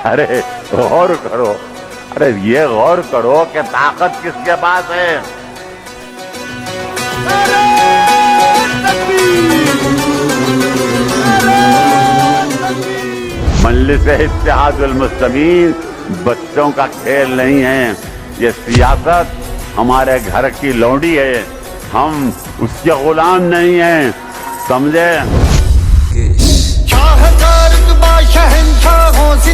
अरे गौर करो, अरे ये गौर करो कि ताकत किसके पास है। मजलिस-ए-इत्तेहादुल मुस्लिमीन बच्चों का खेल नहीं है। ये सियासत हमारे घर की लौंडी है, हम उसके गुलाम नहीं हैं, समझे। शाहकार शहंशाहों से